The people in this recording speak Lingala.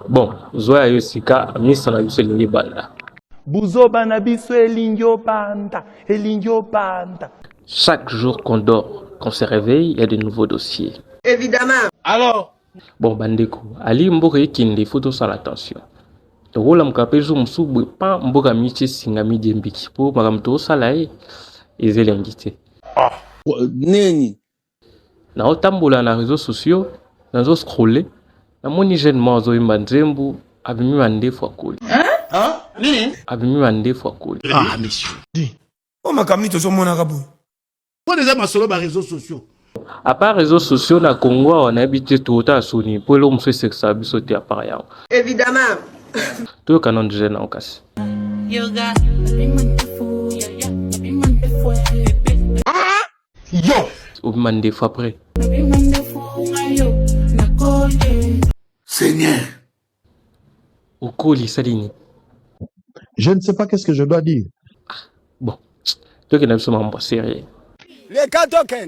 Bon, zoya yosika misa na biso elingi banda. Buzoba na biso elingio banda. Chaque jour qu'on dort, qu'on se réveille, il y a de nouveaux dossiers. Évidemment. Alors, Bon, bandeko, ali mboka ekinde, il faut tous faire attention. Le rôle am kapé zo musubu pa mboka miche singa midi mbiki po makamto sala ezelengi te. neni. Na otambola na réseaux sociaux, nazo scroller, na moni jeune mozo imba nzembu abimi mande fois cool. Hein? Nini? Abimi mande fois cool. Ah, monsieur. Oh, ma kamni to so mona kabo. Pour les hommes sur les réseaux sociaux. À part réseaux sociaux na Congo, on a habité tout à Sony pour l'homme se sexa bisoté à part ya. Évidemment. Tout canon de jeune en casse. Yo! Ou mande fois après. Seigneur. Au colis salini. Je ne sais pas qu'est-ce que je dois dire. Bon. Toi qui n'as pas sérieux. Les 4 tokens.